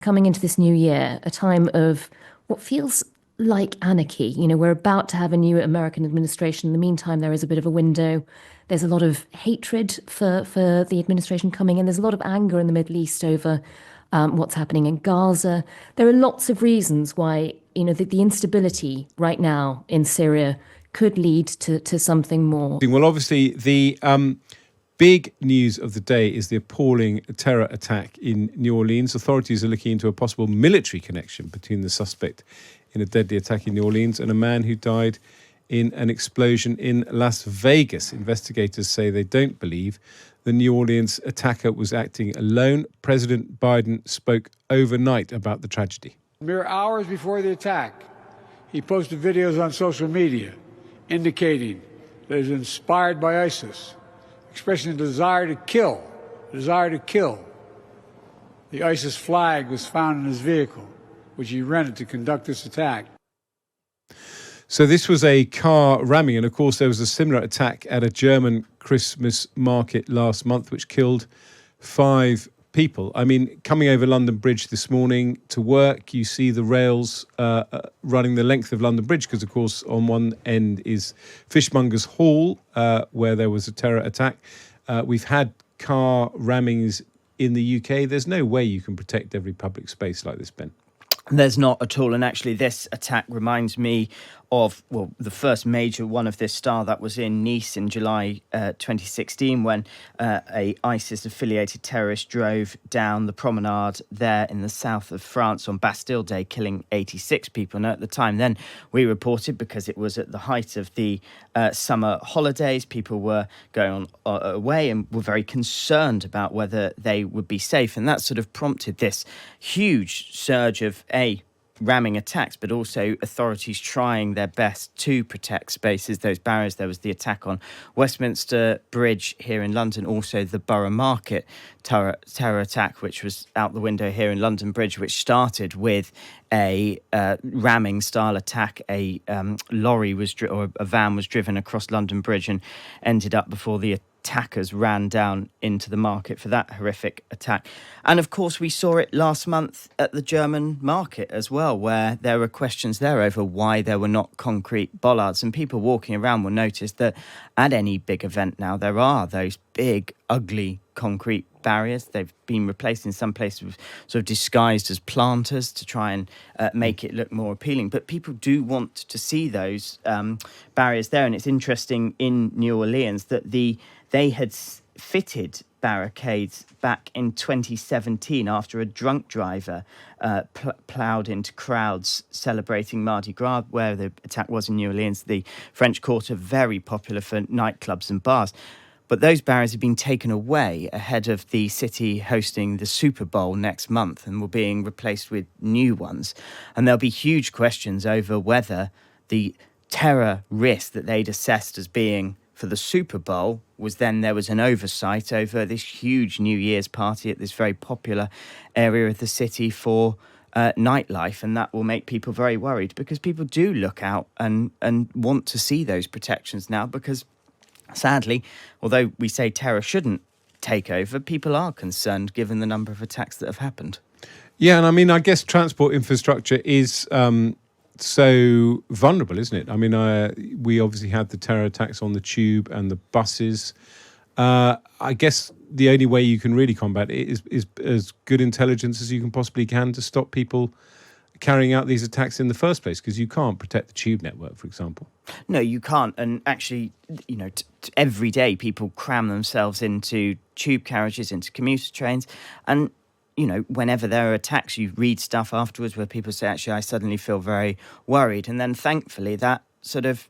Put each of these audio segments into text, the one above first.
coming into this new year, a time of what feels like anarchy. We're about to have a new American administration. In the meantime, there is a bit of a window. There's a lot of hatred for the administration coming in. There's a lot of anger in the Middle East over what's happening in Gaza. There are lots of reasons why, the instability right now in Syria could lead to something more. Well, obviously, the big news of the day is the appalling terror attack in New Orleans. Authorities are looking into a possible military connection between the suspect in a deadly attack in New Orleans and a man who died in an explosion in Las Vegas. Investigators say they don't believe the New Orleans attacker was acting alone. President Biden spoke overnight about the tragedy. Mere hours before the attack, he posted videos on social media indicating that he was inspired by ISIS, expressing a desire to kill. The ISIS flag was found in his vehicle, which he rented to conduct this attack. So this was a car ramming, and of course there was a similar attack at a German Christmas market last month, which killed 5 people. I mean, coming over London Bridge this morning to work, you see the rails running the length of London Bridge, because of course on one end is Fishmongers Hall, where there was a terror attack. We've had car rammings in the UK. There's no way you can protect every public space like this, Ben. There's not at all. And actually, this attack reminds me of, the first major one of this style that was in Nice in July 2016, when a ISIS-affiliated terrorist drove down the promenade there in the south of France on Bastille Day, killing 86 people. Now, at the time then, we reported, because it was at the height of the summer holidays, people were going on away and were very concerned about whether they would be safe. And that sort of prompted this huge surge of ramming attacks, but also authorities trying their best to protect spaces, those barriers. There was the attack on Westminster Bridge here in London, also the Borough Market terror attack, which was out the window here in London Bridge, which started with a ramming style attack. A lorry or a van was driven across London Bridge and ended up before the attackers ran down into the market for that horrific attack. And of course, we saw it last month at the German market as well, where there were questions there over why there were not concrete bollards. And people walking around will notice that at any big event now, there are those big, ugly concrete barriers. They've been replaced in some places with sort of disguised as planters to try and make it look more appealing. But people do want to see those barriers there. And it's interesting in New Orleans that they had fitted barricades back in 2017 after a drunk driver ploughed into crowds celebrating Mardi Gras, where the attack was in New Orleans. The French Quarter, very popular for nightclubs and bars. But those barriers have been taken away ahead of the city hosting the Super Bowl next month and were being replaced with new ones. And there'll be huge questions over whether the terror risk that they'd assessed as being for the Super Bowl there was an oversight over this huge New Year's party at this very popular area of the city for nightlife, and that will make people very worried, because people do look out and want to see those protections now, because sadly, although we say terror shouldn't take over, people are concerned given the number of attacks that have happened. Yeah, and I mean, I guess transport infrastructure is so vulnerable, isn't it? I mean, we obviously had the terror attacks on the tube and the buses. I guess the only way you can really combat it is as good intelligence as you can possibly can to stop people carrying out these attacks in the first place, because you can't protect the tube network, for example. No, you can't. And actually, every day people cram themselves into tube carriages, into commuter trains, and whenever there are attacks, you read stuff afterwards where people say, actually, I suddenly feel very worried. And then thankfully that sort of,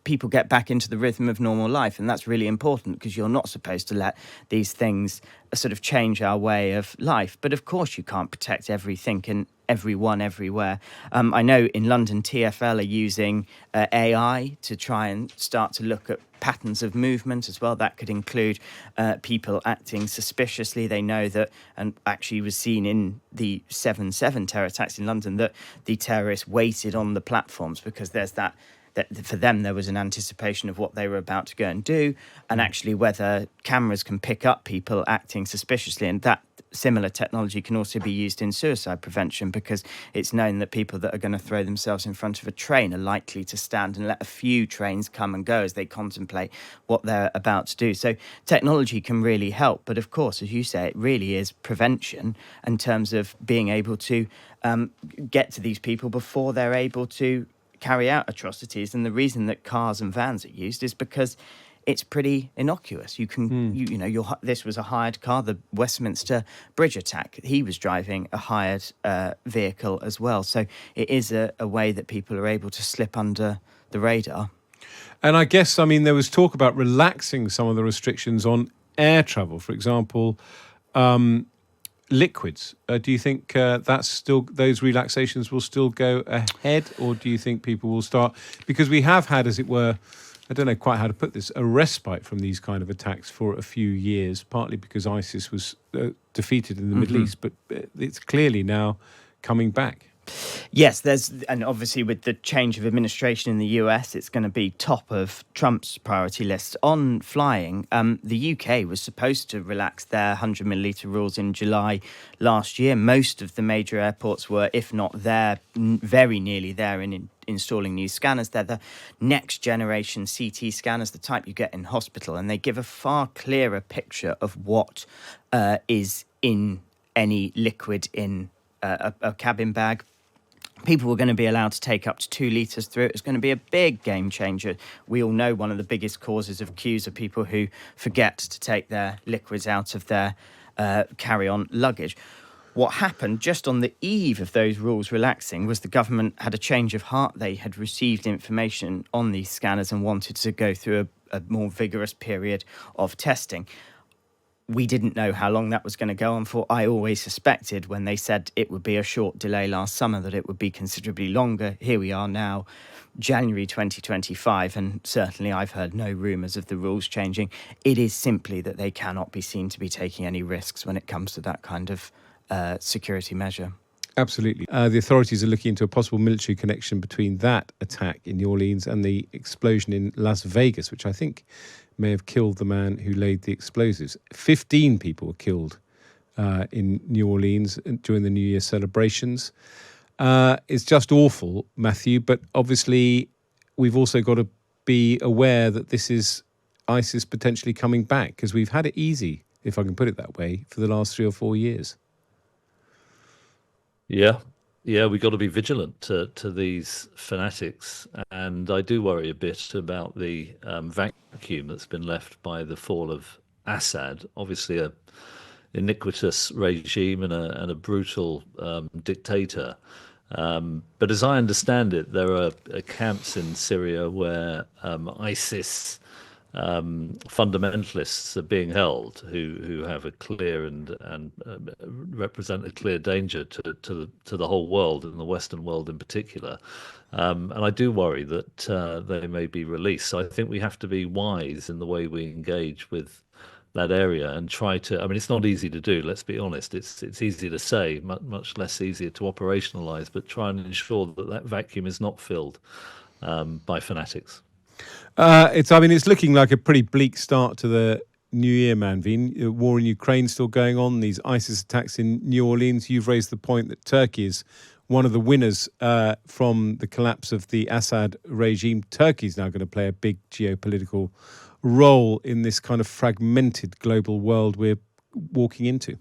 people get back into the rhythm of normal life. And that's really important, because you're not supposed to let these things sort of change our way of life. But of course, you can't protect everything and everyone everywhere. I know in London, TfL are using AI to try and start to look at patterns of movement as well. That could include people acting suspiciously. They know that, and actually was seen in the 7/7 terror attacks in London, that the terrorists waited on the platforms, because there's that that for them there was an anticipation of what they were about to go and do, and actually whether cameras can pick up people acting suspiciously, and that similar technology can also be used in suicide prevention, because it's known that people that are going to throw themselves in front of a train are likely to stand and let a few trains come and go as they contemplate what they're about to do. So technology can really help, but of course, as you say, it really is prevention in terms of being able to get to these people before they're able to carry out atrocities. And the reason that cars and vans are used is because it's pretty innocuous. You can, this was a hired car, the Westminster Bridge attack. He was driving a hired vehicle as well. So it is a way that people are able to slip under the radar. And I guess, there was talk about relaxing some of the restrictions on air travel, for example, liquids. Do you think those relaxations will still go ahead, or do you think people will start? Because we have had, as it were, I don't know quite how to put this, a respite from these kind of attacks for a few years, partly because ISIS was defeated in the Middle East, but it's clearly now coming back. Yes, and obviously with the change of administration in the US, it's going to be top of Trump's priority list. On flying, the UK was supposed to relax their 100 milliliter rules in July last year. Most of the major airports were, if not there, very nearly there in installing new scanners. They're the next generation CT scanners, the type you get in hospital, and they give a far clearer picture of what is in any liquid in a cabin bag. People were going to be allowed to take up to 2 litres through it. It's going to be a big game changer. We all know one of the biggest causes of queues are people who forget to take their liquids out of their carry-on luggage. What happened just on the eve of those rules relaxing was the government had a change of heart. They had received information on these scanners and wanted to go through a more vigorous period of testing. We didn't know how long that was going to go on for. I always suspected when they said it would be a short delay last summer that it would be considerably longer. Here we are now, January 2025, and certainly I've heard no rumours of the rules changing. It is simply that they cannot be seen to be taking any risks when it comes to that kind of security measure. Absolutely. The authorities are looking into a possible military connection between that attack in New Orleans and the explosion in Las Vegas, which I think may have killed the man who laid the explosives. 15 people were killed in New Orleans during the New Year celebrations. It's just awful, Matthew, but obviously we've also got to be aware that this is ISIS potentially coming back, because we've had it easy, if I can put it that way, for the last 3 or 4 years. Yeah, we've got to be vigilant to these fanatics. And I do worry a bit about the vacuum that's been left by the fall of Assad. Obviously, a iniquitous regime and a brutal dictator. But as I understand it, there are camps in Syria where ISIS fundamentalists are being held who have a clear and represent a clear danger to the whole world, and the Western world in particular. And I do worry that they may be released. So I think we have to be wise in the way we engage with that area and try to. It's not easy to do. Let's be honest. It's easy to say, much less easier to operationalize. But try and ensure that vacuum is not filled by fanatics. It's looking like a pretty bleak start to the new year, Manveen. War in Ukraine still going on, these ISIS attacks in New Orleans. You've raised the point that Turkey is one of the winners from the collapse of the Assad regime. Turkey's now going to play a big geopolitical role in this kind of fragmented global world we're walking into.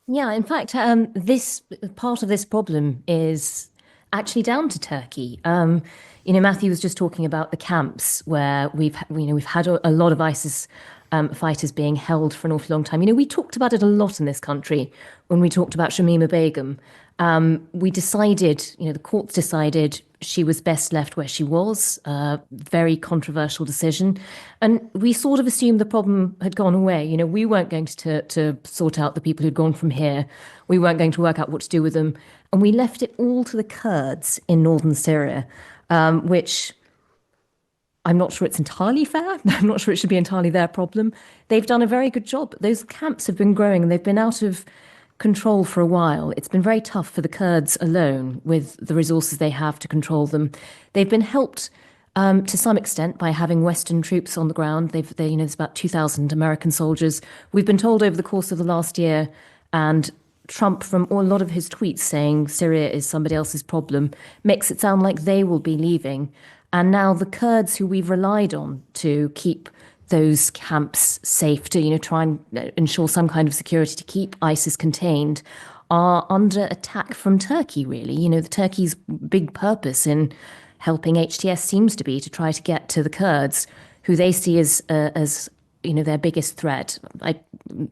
Yeah, in fact, this part of this problem is actually down to Turkey. Matthew was just talking about the camps where we've had a lot of ISIS fighters being held for an awful long time. We talked about it a lot in this country when we talked about Shamima Begum. We decided, the courts decided she was best left where she was. Very controversial decision. And we sort of assumed the problem had gone away. We weren't going to sort out the people who'd gone from here. We weren't going to work out what to do with them. And we left it all to the Kurds in northern Syria, which I'm not sure it's entirely fair. I'm not sure it should be entirely their problem. They've done a very good job. Those camps have been growing and they've been out of control for a while. It's been very tough for the Kurds alone with the resources they have to control them. They've been helped To some extent, by having Western troops on the ground. There's about 2,000 American soldiers. We've been told over the course of the last year, and Trump, from a lot of his tweets saying Syria is somebody else's problem, makes it sound like they will be leaving. And now the Kurds who we've relied on to keep those camps safe, to, try and ensure some kind of security to keep ISIS contained, are under attack from Turkey, really. The Turkey's big purpose in helping HTS seems to be to try to get to the Kurds, who they see as their biggest threat.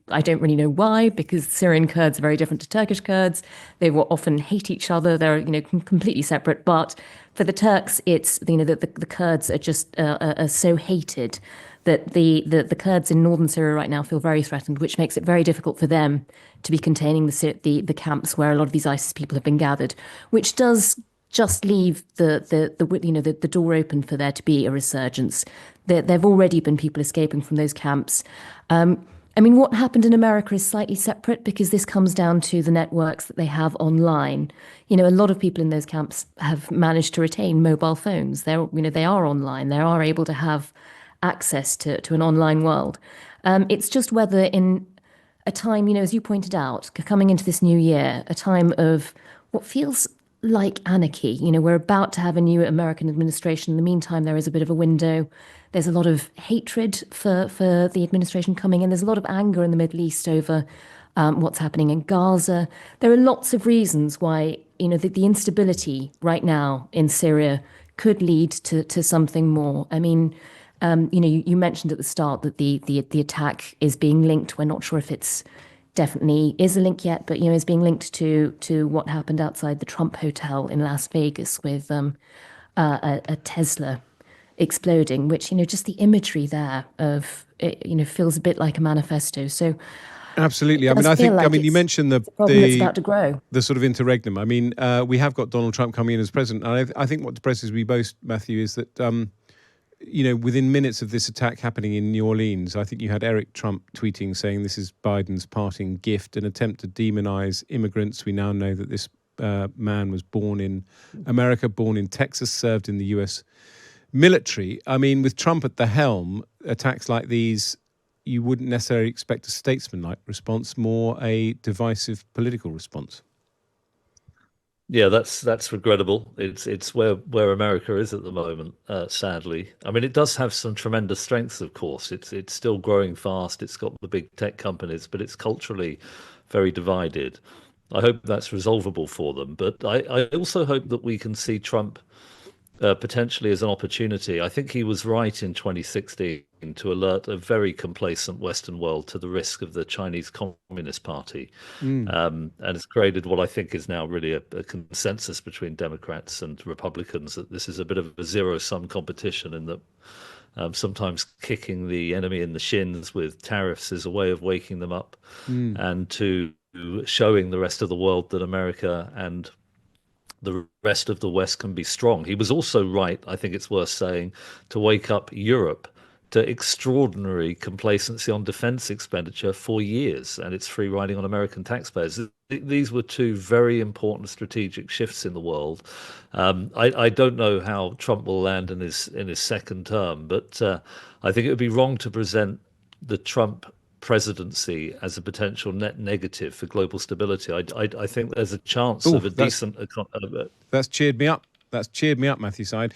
I don't really know why, because Syrian Kurds are very different to Turkish Kurds. They will often hate each other. They're completely separate. But for the Turks, it's the Kurds are just are so hated that the Kurds in northern Syria right now feel very threatened, which makes it very difficult for them to be containing the camps where a lot of these ISIS people have been gathered, which does just leave the door open for there to be a resurgence. There've already been people escaping from those camps. What happened in America is slightly separate, because this comes down to the networks that they have online. A lot of people in those camps have managed to retain mobile phones. They are online. They are able to have access to an online world. It's just whether in a time, as you pointed out, coming into this new year, a time of what feels like anarchy. We're about to have a new American administration. In the meantime, there is a bit of a window. There's a lot of hatred for the administration coming in. There's a lot of anger in the Middle East over what's happening in Gaza. There are lots of reasons why, the instability right now in Syria could lead to something more. You mentioned at the start that the attack is being linked. We're not sure if it's definitely is a link yet, but is being linked to what happened outside the Trump Hotel in Las Vegas with a Tesla exploding, which just the imagery there of it, feels a bit like a manifesto. So absolutely. I think you mentioned the problem that's about to grow. The sort of interregnum. We have got Donald Trump coming in as president, and I think what depresses me most, Matthew, is that within minutes of this attack happening in New Orleans, I think you had Eric Trump tweeting saying this is Biden's parting gift, an attempt to demonize immigrants. We now know that this man was born in America, born in Texas, served in the US military. With Trump at the helm, attacks like these, you wouldn't necessarily expect a statesman-like response, more a divisive political response. Yeah, that's regrettable. It's where America is at the moment, sadly. It does have some tremendous strengths, of course. It's still growing fast. It's got the big tech companies, but it's culturally very divided. I hope that's resolvable for them. But I also hope that we can see Trump potentially as an opportunity. I think he was right in 2016 to alert a very complacent Western world to the risk of the Chinese Communist Party. And it's created what I think is now really a consensus between Democrats and Republicans that this is a bit of a zero-sum competition, and that sometimes kicking the enemy in the shins with tariffs is a way of waking them up and to showing the rest of the world that America and the rest of the West can be strong. He was also right, I think it's worth saying, to wake up Europe to extraordinary complacency on defense expenditure for years, and it's free riding on American taxpayers. These were two very important strategic shifts in the world. I don't know how Trump will land in his second term, but I think it would be wrong to present the Trump presidency as a potential net negative for global stability. I think there's a chance of a decent. That's cheered me up. That's cheered me up, Matthew Syed.